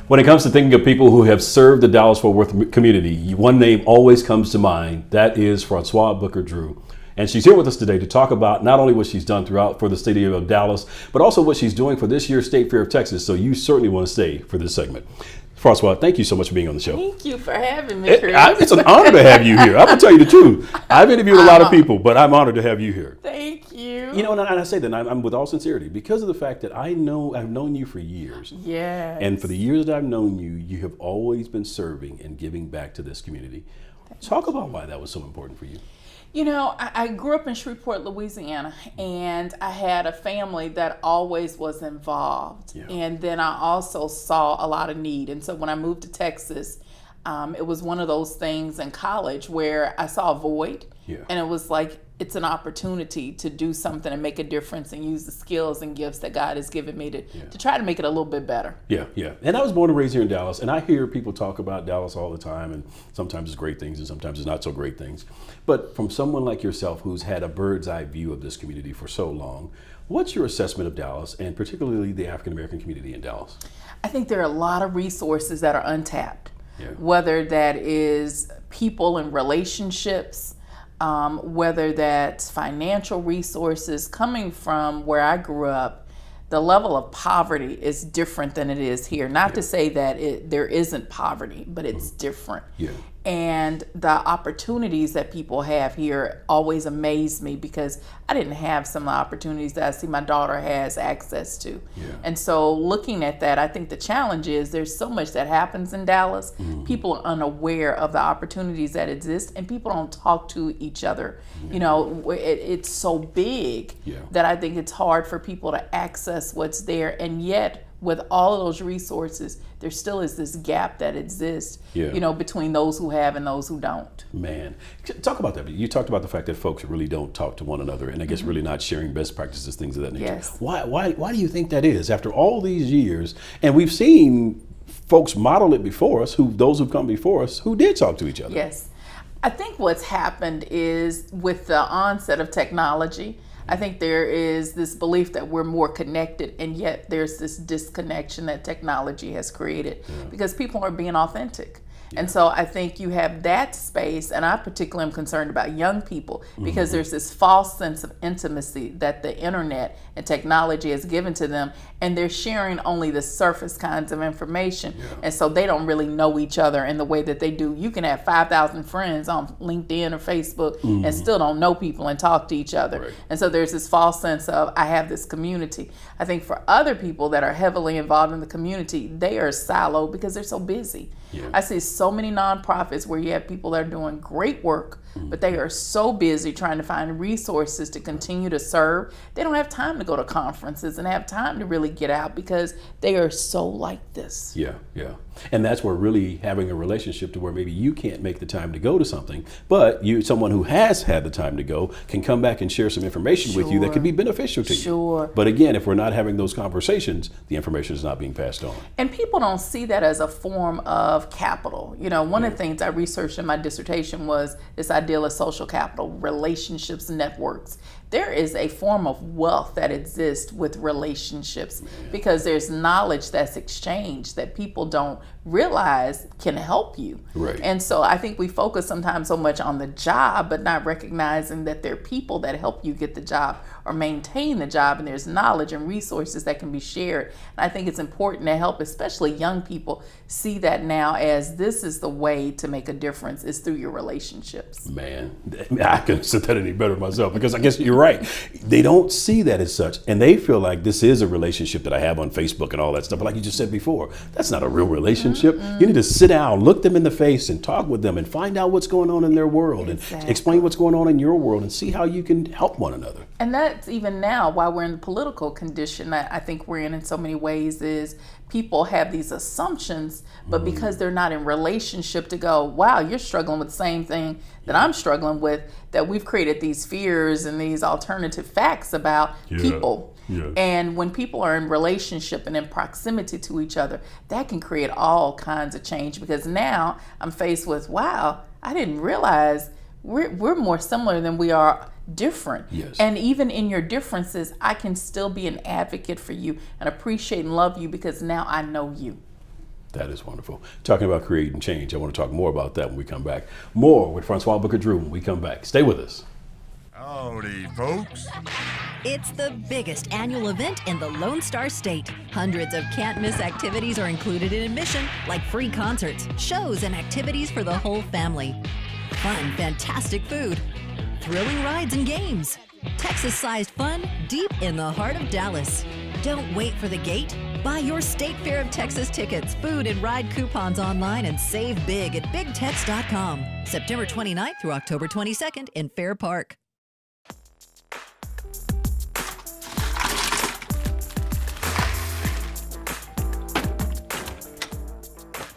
When it comes to thinking of people who have served the Dallas-Fort Worth community, one name always comes to mind. That is Froswa Booker Drew. And she's here with us today to talk about not only what she's done throughout for the city of Dallas, but also what she's doing for this year's State Fair of Texas. So you certainly want to stay for this segment. Froswa, thank you so much for being on the show. Thank you for having me, Chris. It's an honor to have you here. I'm going to tell you the truth. I've interviewed a lot of people, but I'm honored to have you here. Thank you. You know, and I say that I'm with all sincerity because of the fact that I've known you for years. Yes. And for the years that I've known you, you have always been serving and giving back to this community. Talk about why that was so important for you. You know, I grew up in Shreveport, Louisiana, and I had a family that always was involved. Yeah. And then I also saw a lot of need. And so when I moved to Texas, it was one of those things in college where I saw a void. Yeah. And it was like, it's an opportunity to do something and make a difference and use the skills and gifts that God has given me to try to make it a little bit better. Yeah, yeah. And I was born and raised here in Dallas, and I hear people talk about Dallas all the time, and sometimes it's great things and sometimes it's not so great things. But from someone like yourself who's had a bird's eye view of this community for so long, what's your assessment of Dallas and particularly the African American community in Dallas? I think there are a lot of resources that are untapped, Yeah. whether that is people and relationships, whether that's financial resources. Coming from where I grew up, the level of poverty is different than it is here. Not to say that there isn't poverty, but it's different. Yeah. And the opportunities that people have here always amaze me because I didn't have some of the opportunities that I see my daughter has access to. Yeah. And so looking at that, I think the challenge is there's so much that happens in Dallas. Mm-hmm. People are unaware of the opportunities that exist and people don't talk to each other. Yeah. You know, it's so big that I think it's hard for people to access what's there. And yet, with all of those resources, there still is this gap that exists, you know, between those who have and those who don't. Man, talk about that. You talked about the fact that folks really don't talk to one another, and I guess really not sharing best practices, things of that nature. Yes. Why do you think that is? After all these years, and we've seen folks model it before us, those who've come before us, who did talk to each other. Yes. I think what's happened is with the onset of technology, I think there is this belief that we're more connected, and yet there's this disconnection that technology has created because people are being authentic. And so I think you have that space, and I particularly am concerned about young people because there's this false sense of intimacy that the internet and technology has given to them, and they're sharing only the surface kinds of information. And so they don't really know each other in the way that they do. You can have 5,000 friends on LinkedIn or Facebook and still don't know people and talk to each other. Right. And so there's this false sense of, I have this community. I think for other people that are heavily involved in the community, they are siloed because they're so busy. I see so many nonprofits where you have people that are doing great work, but they are so busy trying to find resources to continue to serve. They don't have time to go to conferences and have time to really get out because they are so like this. Yeah, yeah. And that's where really having a relationship to where maybe you can't make the time to go to something, but someone who has had the time to go can come back and share some information with you that could be beneficial to you. But again, if we're not having those conversations, the information is not being passed on. And people don't see that as a form of capital. You know, one of the things I researched in my dissertation was this idea of social capital, relationships, networks. There is a form of wealth that exists with relationships because there's knowledge that's exchanged that people don't realize can help you. Right. And so I think we focus sometimes so much on the job, but not recognizing that there are people that help you get the job or maintain the job, and there's knowledge and resources that can be shared. And I think it's important to help, especially young people, see that now as this is the way to make a difference is through your relationships. Man, I couldn't say that any better myself because I guess you're right. They don't see that as such, and they feel like this is a relationship that I have on Facebook and all that stuff. But like you just said before, that's not a real relationship. You need to sit down, look them in the face and talk with them and find out what's going on in their world and explain what's going on in your world and see how you can help one another. And that's even now while we're in the political condition that I think we're in so many ways is people have these assumptions, but because they're not in relationship to go, wow, you're struggling with the same thing that I'm struggling with, that we've created these fears and these alternative facts about people. And when people are in relationship and in proximity to each other, that can create all kinds of change because now I'm faced with, wow, I didn't realize we're more similar than we are different. And even in your differences, I can still be an advocate for you and appreciate and love you because now I know you. That is wonderful. Talking about creating change, I want to talk more about that when we come back. More with Froswa Booker Drew when we come back. Stay with us. Howdy, folks. It's the biggest annual event in the Lone Star State. Hundreds of can't-miss activities are included in admission, like free concerts, shows, and activities for the whole family. Fun, fantastic food, thrilling rides and games. Texas-sized fun deep in the heart of Dallas. Don't wait for the gate. Buy your State Fair of Texas tickets, food, and ride coupons online and save big at BigTex.com. September 29th through October 22nd in Fair Park.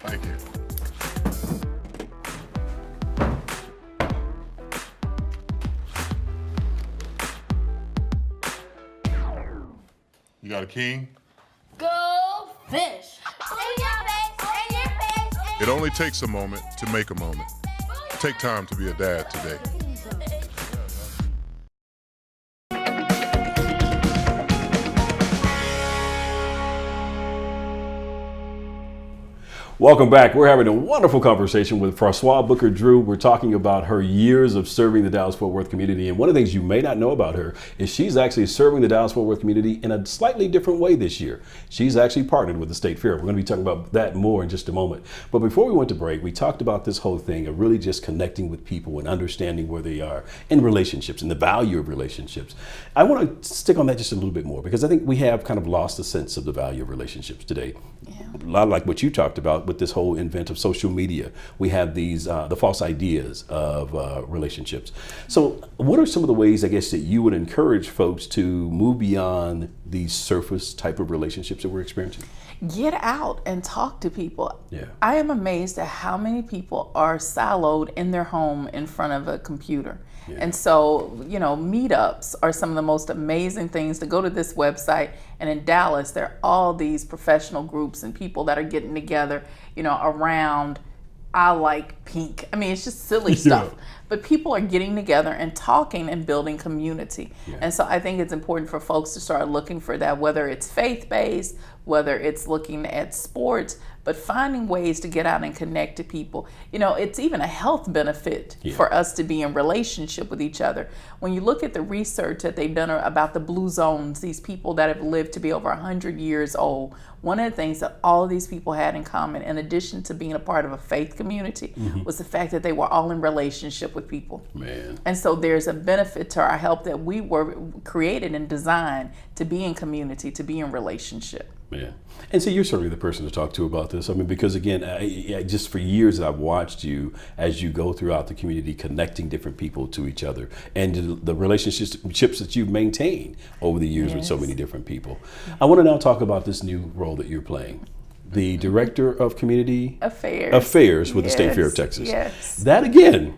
Thank you. You got a king? Go fish. In your face, in your face. It only takes a moment to make a moment. Take time to be a dad today. Welcome back. We're having a wonderful conversation with Froswa Booker Drew. We're talking about her years of serving the Dallas-Fort Worth community. And one of the things you may not know about her is she's actually serving the Dallas-Fort Worth community in a slightly different way this year. She's actually partnered with the State Fair. We're going to be talking about that more in just a moment. But before we went to break, we talked about this whole thing of really just connecting with people and understanding where they are in relationships and the value of relationships. I want to stick on that just a little bit more because I think we have kind of lost a sense of the value of relationships today. Yeah. A lot like what you talked about with this whole invent of social media. We have these the false ideas of relationships. So what are some of the ways, I guess, that you would encourage folks to move beyond these surface type of relationships that we're experiencing? Get out and talk to people. Yeah. I am amazed at how many people are siloed in their home in front of a computer. Yeah. And so, meetups are some of the most amazing things to go to this website. And in Dallas, there are all these professional groups and people that are getting together, around I like pink. I mean, it's just silly stuff. But people are getting together and talking and building community. Yeah. And so I think it's important for folks to start looking for that, whether it's faith-based, whether it's looking at sports, but finding ways to get out and connect to people. It's even a health benefit for us to be in relationship with each other. When you look at the research that they've done about the blue zones, these people that have lived to be over 100 years old, one of the things that all of these people had in common, in addition to being a part of a faith community, was the fact that they were all in relationship with people. Man. And so there's a benefit to our health that we were created and designed to be in community, to be in relationship. Man. And so you're certainly the person to talk to about this. I mean, because again, just for years I've watched you as you go throughout the community, connecting different people to each other and the relationships that you've maintained over the years with so many different people. I want to now talk about this new role that you're playing. The Director of Community Affairs with the State Fair of Texas. Yes. That again,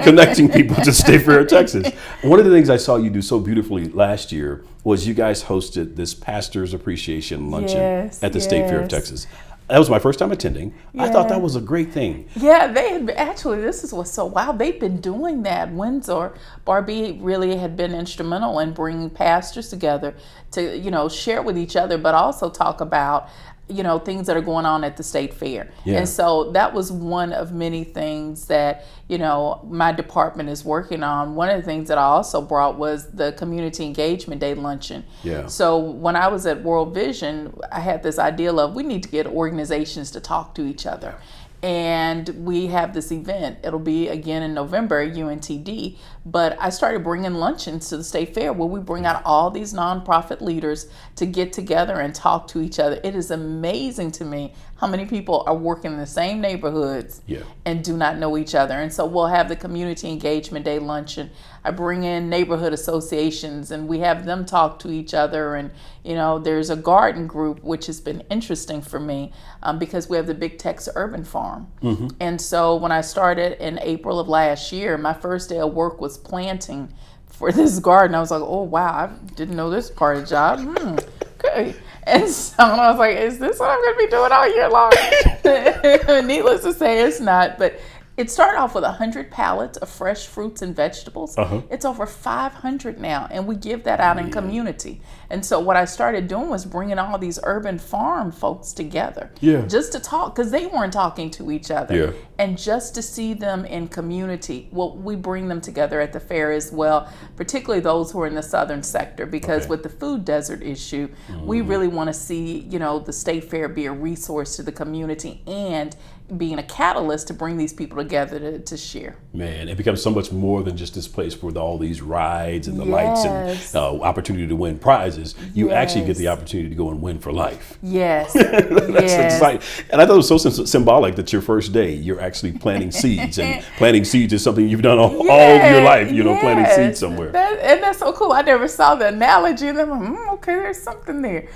connecting people to State Fair of Texas. One of the things I saw you do so beautifully last year was you guys hosted this Pastor's Appreciation Luncheon at the State Fair of Texas. That was my first time attending. I thought that was a great thing. Yeah, they had actually, this is what's so wild. They've been doing that. Windsor, Barbie really had been instrumental in bringing pastors together to, share with each other, but also talk about things that are going on at the State Fair. Yeah. And so that was one of many things that, my department is working on. One of the things that I also brought was the Community Engagement Day luncheon. Yeah. So when I was at World Vision, I had this idea of we need to get organizations to talk to each other. And we have this event. It'll be again in November at UNTD. But I started bringing luncheons to the State Fair where we bring out all these nonprofit leaders to get together and talk to each other. It is amazing to me how many people are working in the same neighborhoods and do not know each other. And so we'll have the Community Engagement Day luncheon. I bring in neighborhood associations and we have them talk to each other. And, there's a garden group, which has been interesting for me because we have the Big Tex Urban Farm. Mm-hmm. And so when I started in April of last year, my first day of work was planting for this garden. I was like, oh, wow, I didn't know this part of the job. Okay. And so I was like, is this what I'm going to be doing all year long? Needless to say, it's not. But It started off with 100 pallets of fresh fruits and vegetables. It's over 500 now, and we give that out in community. And so what I started doing was bringing all these urban farm folks together, just to talk, because they weren't talking to each other, and just to see them in community. Well, we bring them together at the fair as well, particularly those who are in the southern sector, because with the food desert issue, we really want to see, you know, the state fair be a resource to the community and being a catalyst to bring these people together to share. Man, it becomes so much more than just this place with all these rides and the lights and opportunity to win prizes. You actually get the opportunity to go and win for life. That's exciting. And I thought it was so symbolic that your first day, you're actually planting seeds. And planting seeds is something you've done all your life, you know, planting seeds somewhere. And that's so cool. I never saw the analogy, and I'm like, okay, there's something there.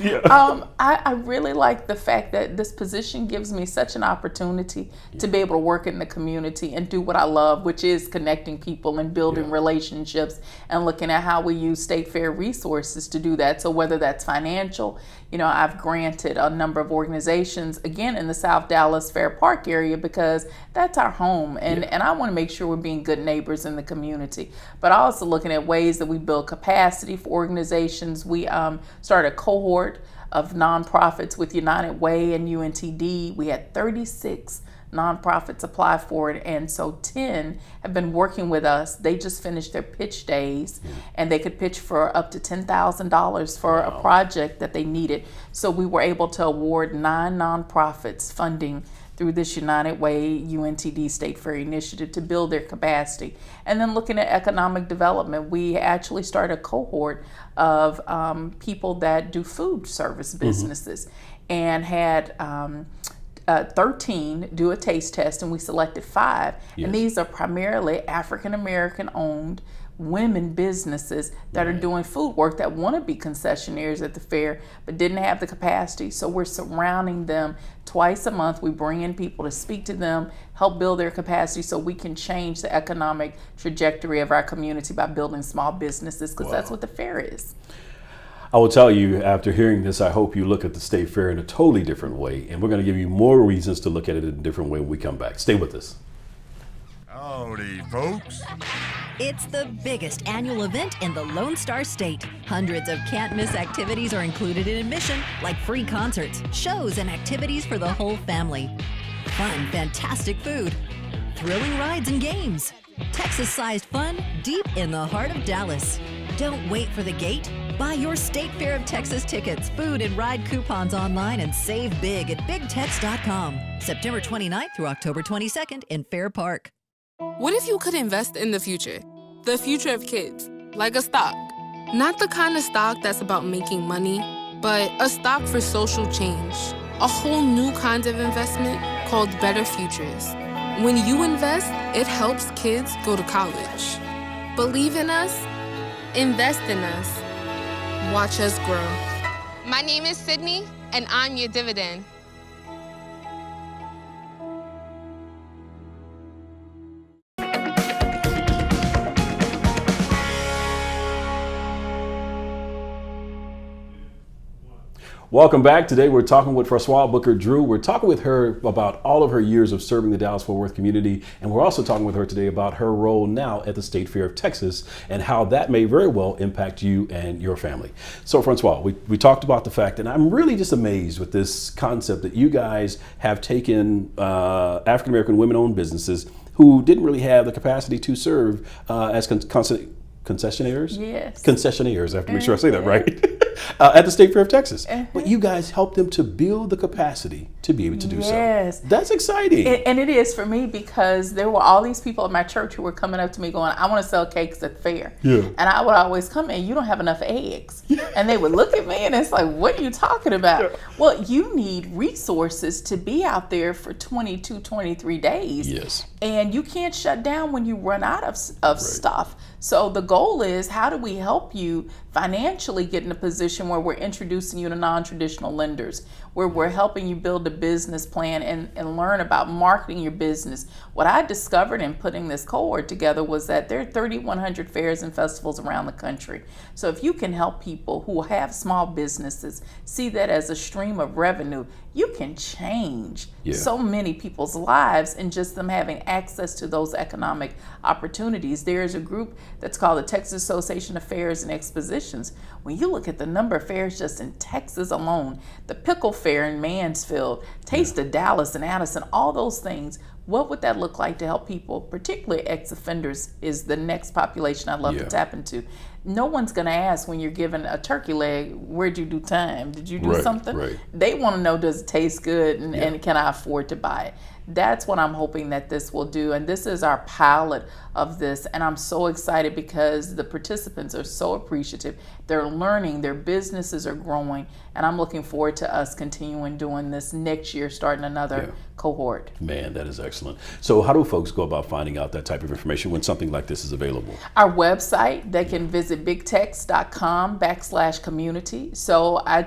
I really like the fact that this position gives me such an opportunity to be able to work in the community and do what I love, which is connecting people and building relationships and looking at how we use state fair resources to do that. So whether that's financial, you know, I've granted a number of organizations, again, in the South Dallas Fair Park area, because that's our home. And I want to make sure we're being good neighbors in the community. But also looking at ways that we build capacity for organizations. We started a cohort of nonprofits with United Way and UNTD. We had 36 nonprofits apply for it, and so 10 have been working with us. They just finished their pitch days, and they could pitch for up to $10,000 for a project that they needed. So we were able to award 9 nonprofits funding through this United Way UNTD State Fair initiative to build their capacity. And then looking at economic development, we actually started a cohort of people that do food service businesses, and had 13 do a taste test, and we selected 5. And these are primarily African American owned women businesses that are doing food work, that want to be concessionaires at the fair but didn't have the capacity. So we're surrounding them twice a month. We bring in people to speak to them, help build their capacity, so we can change the economic trajectory of our community by building small businesses, because that's what the fair is. I will tell you, after hearing this, I hope you look at the state fair in a totally different way, and we're going to give you more reasons to look at it in a different way when we come back. Stay with us. Howdy, folks. It's the biggest annual event in the Lone Star State. Hundreds of can't-miss activities are included in admission, like free concerts, shows, and activities for the whole family. Fun, fantastic food, thrilling rides and games. Texas-sized fun deep in the heart of Dallas. Don't wait for the gate. Buy your State Fair of Texas tickets, food, and ride coupons online and save big at BigTex.com. September 29th through October 22nd in Fair Park. What if you could invest in the future? The future of kids, like a stock. Not the kind of stock that's about making money, but a stock for social change. A whole new kind of investment called Better Futures. When you invest, it helps kids go to college. Believe in us, invest in us, watch us grow. My name is Sydney, and I'm your dividend. Welcome back. Today we're talking with Froswa Booker-Drew. We're talking with her about all of her years of serving the Dallas-Fort Worth community, and we're also talking with her today about her role now at the State Fair of Texas and how that may very well impact you and your family. So Froswa, we talked about the fact, and I'm really just amazed with this concept that you guys have taken African-American women-owned businesses who didn't really have the capacity to serve as concessionaires? Yes. Concessionaires, I have to make sure I say that right. At the State Fair of Texas. But you guys helped them to build the capacity to be able to do so. That's exciting. And it is for me, because there were all these people at my church who were coming up to me going, I want to sell cakes at the fair. And I would always come in, you don't have enough eggs. And they would look at me and it's like, what are you talking about? Well, you need resources to be out there for 22, 23 days. And you can't shut down when you run out of stuff. So the goal is, how do we help you financially get in a position where we're introducing you to non-traditional lenders, where we're helping you build a business plan and learn about marketing your business. What I discovered in putting this cohort together was that there are 3,100 fairs and festivals around the country. So if you can help people who have small businesses see that as a stream of revenue, you can change so many people's lives in just them having access to those economic opportunities. There is a group that's called the Texas Association of Fairs and Expositions. When you look at the number of fairs just in Texas alone, the Pickle Fair in Mansfield, Taste of Dallas and Addison, all those things, what would that look like to help people, particularly ex-offenders is the next population I'd love to tap into. No one's going to ask when you're given a turkey leg, where'd you do time? Did you do something? Right. They want to know, does it taste good and can I afford to buy it? That's what I'm hoping that this will do. And this is our pilot of this. And I'm so excited because the participants are so appreciative. They're learning, their businesses are growing. And I'm looking forward to us continuing doing this next year, starting another cohort. Man, that is excellent. So how do folks go about finding out that type of information when something like this is available? Our website, they can visit bigtex.com/community. So I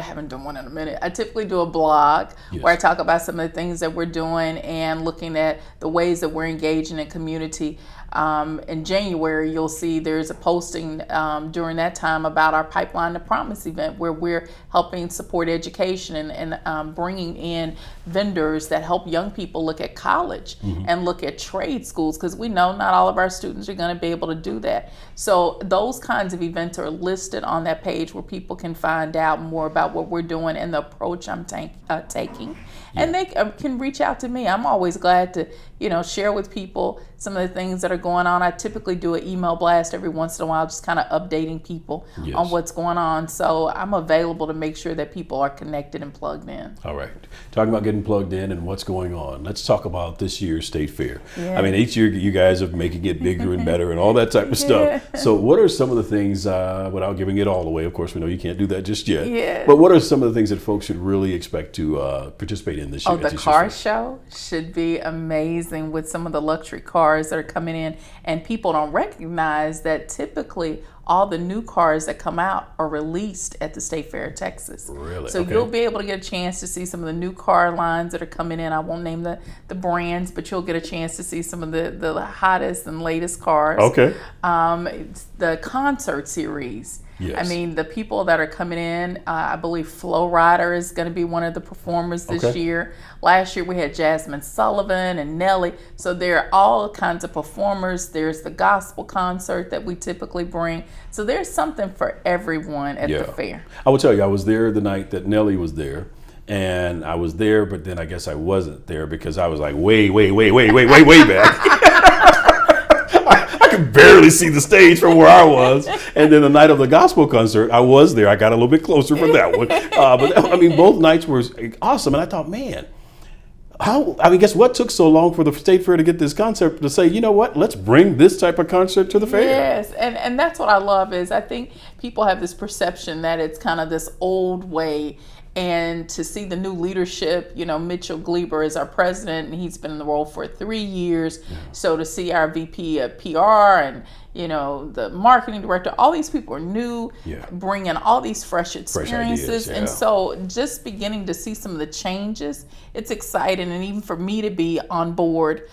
haven't done one in a minute. I typically do a blog where I talk about some of the things that we're doing and looking at the ways that we're engaging in community. In January, you'll see there's a posting during that time about our Pipeline to Promise event where we're helping support education and bringing in vendors that help young people look at college and look at trade schools, because we know not all of our students are going to be able to do that. So those kinds of events are listed on that page where people can find out more about what we're doing and the approach I'm taking. And they can reach out to me. I'm always glad to, share with people some of the things that are going on. I typically do an email blast every once in a while, just kind of updating people on what's going on. So I'm available to make sure that people are connected and plugged in. All right. Talking about getting plugged in and what's going on, let's talk about this year's State Fair. I mean, each year you guys are making it bigger and better and all that type of stuff. So what are some of the things, without giving it all away, of course we know you can't do that just yet, but what are some of the things that folks should really expect to participate in this year? The car show should be amazing with some of the luxury cars that are coming in, and people don't recognize that typically all the new cars that come out are released at the State Fair of Texas. Really? So you'll be able to get a chance to see some of the new car lines that are coming in. I won't name the brands, but you'll get a chance to see some of the hottest and latest cars. Okay. The concert series. I mean, the people that are coming in, I believe Flo Rida is going to be one of the performers this year. Last year we had Jasmine Sullivan and Nelly. So there are all kinds of performers. There's the gospel concert that we typically bring. So there's something for everyone at the fair. I will tell you, I was there the night that Nelly was there. And I was there, but then I guess I wasn't there because I was like way back. I could barely see the stage from where I was. And then the night of the gospel concert, I was there. I got a little bit closer for that one. But both nights were awesome. And I thought, man, guess what took so long for the State Fair to get this concept to say, you know what, let's bring this type of concert to the fair. Yes, and that's what I love is I think people have this perception that it's kind of this old way. And to see the new leadership, Mitchell Gleber is our president, and he's been in the role for 3 years. So to see our VP of PR and, the marketing director, all these people are new, bringing all these fresh experiences. And so just beginning to see some of the changes, it's exciting. And even for me to be on board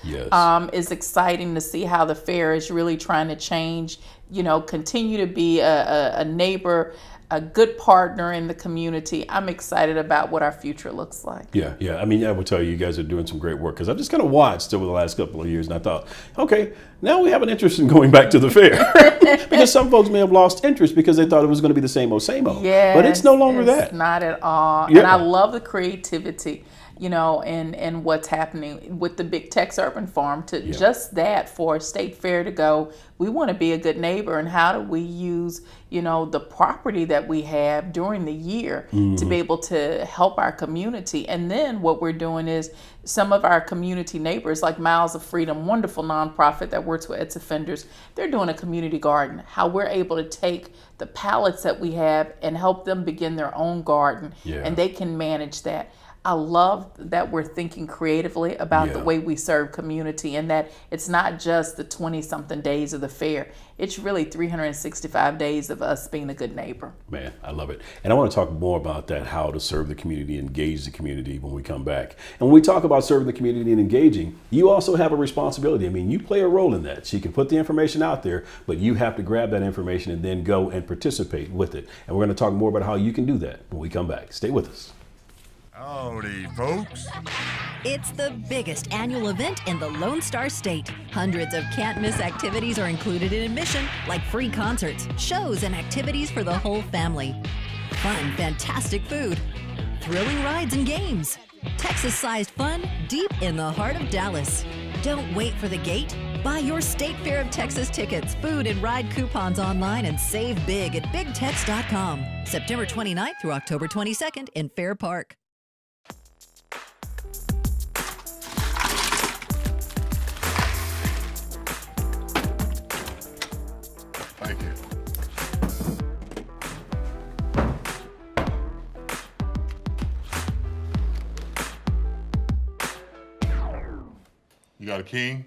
is exciting to see how the fair is really trying to change, continue to be a neighbor, a good partner in the community. I'm excited about what our future looks like. Yeah. I mean, I would tell you guys are doing some great work because I've just kind of watched over the last couple of years and I thought, okay, now we have an interest in going back to the fair. Because some folks may have lost interest because they thought it was going to be the same old. Yes, but it's no longer that. Not at all. And I love the creativity, and what's happening with the Big Tex Urban Farm to just that for a state fair to go. We want to be a good neighbor, and how do we use, the property that we have during the year to be able to help our community. And then what we're doing is some of our community neighbors, like Miles of Freedom, wonderful nonprofit that works with ex-offenders, they're doing a community garden. How we're able to take the pallets that we have and help them begin their own garden, and they can manage that. I love that we're thinking creatively about the way we serve community, and that it's not just the 20-something days of the fair. It's really 365 days of us being a good neighbor. Man, I love it. And I want to talk more about that, how to serve the community, engage the community when we come back. And when we talk about serving the community and engaging, you also have a responsibility. I mean, you play a role in that. She can put the information out there, but you have to grab that information and then go and participate with it. And we're going to talk more about how you can do that when we come back. Stay with us. Howdy, folks. It's the biggest annual event in the Lone Star State. Hundreds of can't-miss activities are included in admission, like free concerts, shows, and activities for the whole family. Fun, fantastic food, thrilling rides and games. Texas-sized fun deep in the heart of Dallas. Don't wait for the gate. Buy your State Fair of Texas tickets, food, and ride coupons online and save big at BigTex.com. September 29th through October 22nd in Fair Park. Thank you. You got a king?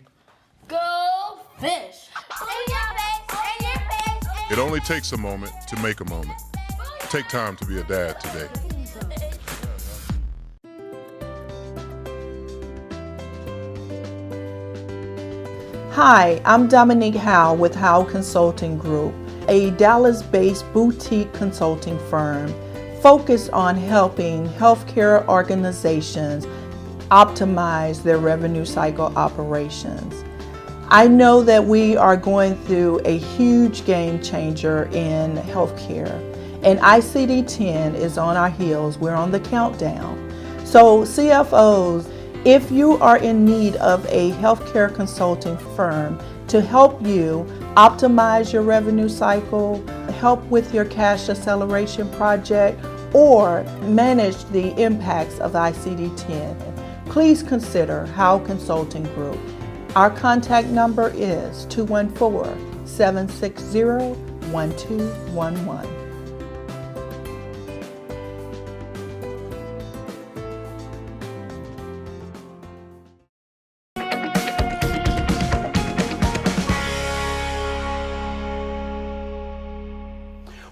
Go fish. In your face, in your face. It only takes a moment to make a moment. Take time to be a dad today. Hi, I'm Dominique Howell with Howell Consulting Group, a Dallas-based boutique consulting firm focused on helping healthcare organizations optimize their revenue cycle operations. I know that we are going through a huge game changer in healthcare, and ICD-10 is on our heels. We're on the countdown. So CFOs, if you are in need of a healthcare consulting firm to help you optimize your revenue cycle, help with your cash acceleration project, or manage the impacts of ICD-10, please consider Howell Consulting Group. Our contact number is 214-760-1211.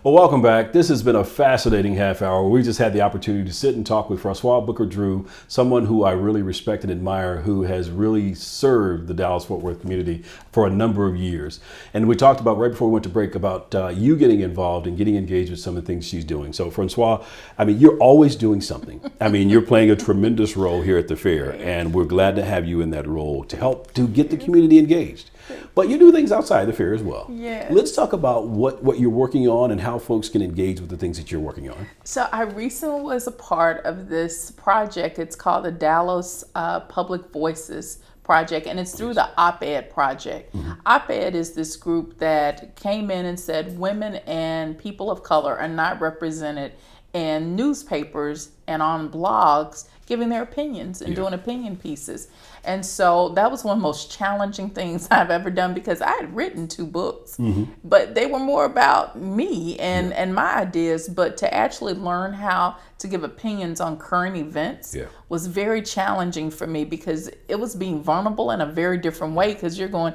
Well, welcome back. This has been a fascinating half hour. We just had the opportunity to sit and talk with Froswa Booker-Drew, someone who I really respect and admire, who has really served the Dallas-Fort Worth community for a number of years. And we talked about, right before we went to break, about you getting involved and getting engaged with some of the things she's doing. So Froswa, I mean, you're always doing something. I mean, you're playing a tremendous role here at the fair, and we're glad to have you in that role to help to get the community engaged. But you do things outside the fair as well. Yes. Let's talk about what you're working on and how folks can engage with the things that you're working on. So I recently was a part of this project. It's called the Dallas Public Voices Project, and it's through the Op-Ed Project. Mm-hmm. Op-Ed is this group that came in and said women and people of color are not represented in newspapers and on blogs giving their opinions and doing opinion pieces. And so that was one of the most challenging things I've ever done, because I had written 2 books, but they were more about me and my ideas. But to actually learn how to give opinions on current events was very challenging for me, because it was being vulnerable in a very different way, because you're going,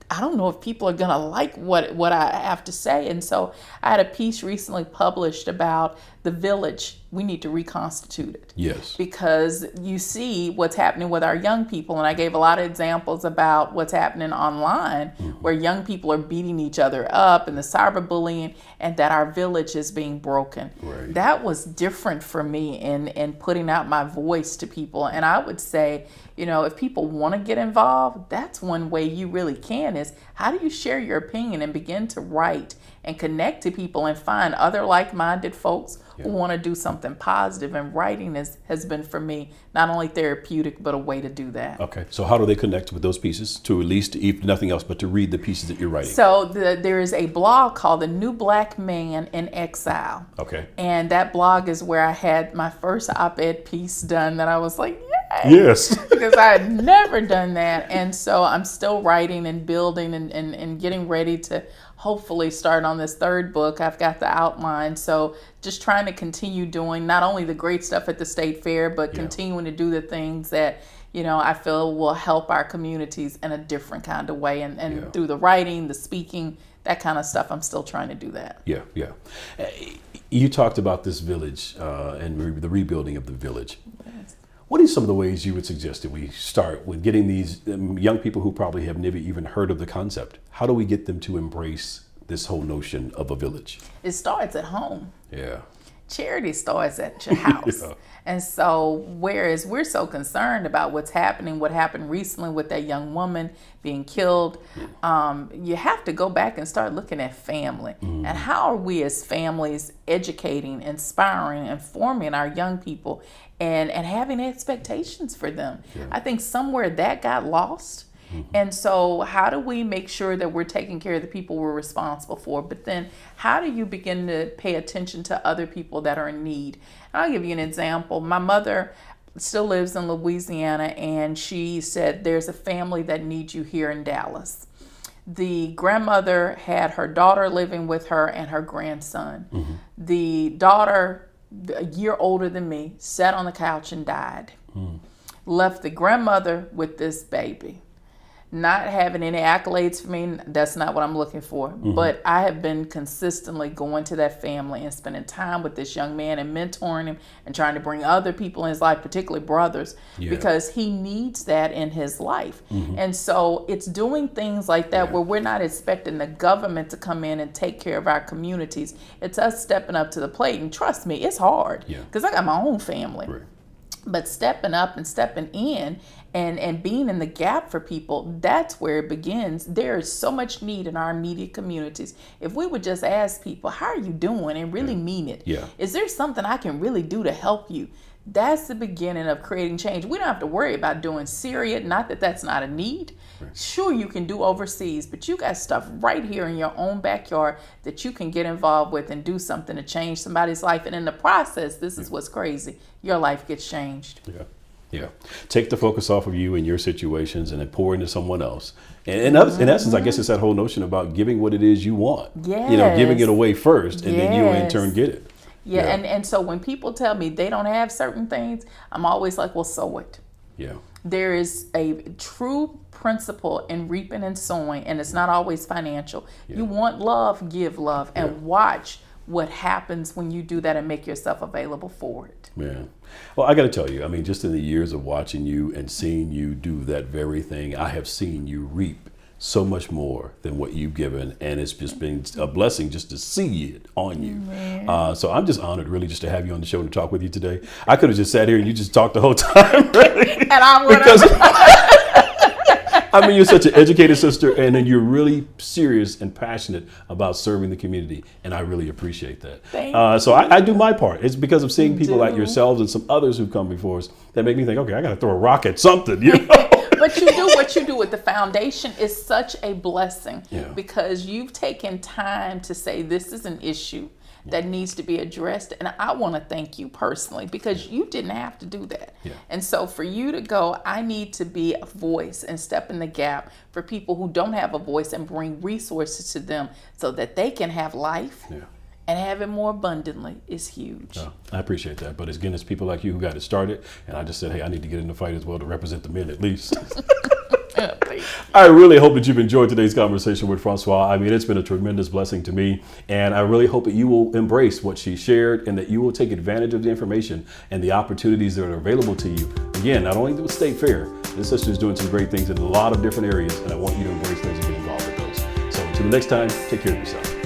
I don't know if people are gonna like what I have to say. And so I had a piece recently published about the village. We need to reconstitute it. Yes. Because you see what's happening with our young people. And I gave a lot of examples about what's happening online, where young people are beating each other up and the cyberbullying, and that our village is being broken. Right. That was different for me in putting out my voice to people. And I would say, you know, if people want to get involved, that's one way you really can, is how do you share your opinion and begin to write and connect to people and find other like-minded folks who want to do something positive. And writing has been, for me, not only therapeutic, but a way to do that. Okay, so how do they connect with those pieces, to at least, if nothing else, but to read the pieces that you're writing? So there is a blog called The New Black Man in Exile. Okay. And that blog is where I had my first op-ed piece done that I was like, Yes. Because I had never done that. And so I'm still writing and building and getting ready to hopefully start on this third book. I've got the outline. So just trying to continue doing not only the great stuff at the state fair, but continuing to do the things that, you know, I feel will help our communities in a different kind of way. And through the writing, the speaking, that kind of stuff, I'm still trying to do that. Yeah, yeah. You talked about this village and the rebuilding of the village. Yes. What are some of the ways you would suggest that we start with getting these young people who probably have never even heard of the concept? How do we get them to embrace this whole notion of a village? It starts at home. Yeah. Charity starts at your house. And so whereas we're so concerned about what's happening, what happened recently with that young woman being killed, you have to go back and start looking at family. And how are we as families educating, inspiring, informing our young people and having expectations for them? I think somewhere that got lost. And so how do we make sure that we're taking care of the people we're responsible for? But then how do you begin to pay attention to other people that are in need? And I'll give you an example. My mother still lives in Louisiana, and she said there's a family that needs you here in Dallas. The grandmother had her daughter living with her and her grandson. The daughter, a year older than me, sat on the couch and died. Left the grandmother with this baby. Not having any accolades for me, that's not what I'm looking for. But I have been consistently going to that family and spending time with this young man and mentoring him and trying to bring other people in his life, particularly brothers, because he needs that in his life. And so it's doing things like that where we're not expecting the government to come in and take care of our communities. It's us stepping up to the plate. And trust me, it's hard because I got my own family. But stepping up and stepping in and being in the gap for people, that's where it begins. There is so much need in our immediate communities. If we would just ask people, how are you doing, and really mean it? Is there something I can really do to help you? That's the beginning of creating change. We don't have to worry about doing Syria, not that that's not a need. Sure, you can do overseas, but you got stuff right here in your own backyard that you can get involved with and do something to change somebody's life. And in the process, this is what's crazy. Your life gets changed. Yeah. Take the focus off of you and your situations and then pour into someone else. And in essence, I guess it's that whole notion about giving what it is you want. You know, giving it away first, and then you in turn get it. And so when people tell me they don't have certain things, I'm always like, well, sow it. There is a true principle in reaping and sowing, and it's not always financial. You want love, give love, and watch what happens when you do that and make yourself available for it. Man. Well, I got to tell you, I mean, just in the years of watching you and seeing you do that very thing, I have seen you reap so much more than what you've given, and it's just been a blessing just to see it on you. So I'm just honored really just to have you on the show and to talk with you today. I could have just sat here and you just talked the whole time, really. And I would have. I mean, you're such an educated sister, and then you're really serious and passionate about serving the community, and I really appreciate that. Thank you. So I do my part. It's because of seeing people like yourselves and some others who've come before us that make me think, okay, I got to throw a rock at something, you know? But you do what you do with the foundation is such a blessing because you've taken time to say this is an issue that needs to be addressed. And I want to thank you personally because you didn't have to do that. And so for you to go, I need to be a voice and step in the gap for people who don't have a voice and bring resources to them so that they can have life. And have it more abundantly is huge. I appreciate that. But again, it's people like you who got it started. And I just said, hey, I need to get in the fight as well to represent the men at least. I really hope that you've enjoyed today's conversation with Froswa. I mean, it's been a tremendous blessing to me. And I really hope that you will embrace what she shared and that you will take advantage of the information and the opportunities that are available to you. Again, not only the State Fair, this sister is doing some great things in a lot of different areas. And I want you to embrace those and get involved with those. So until the next time, take care of yourself.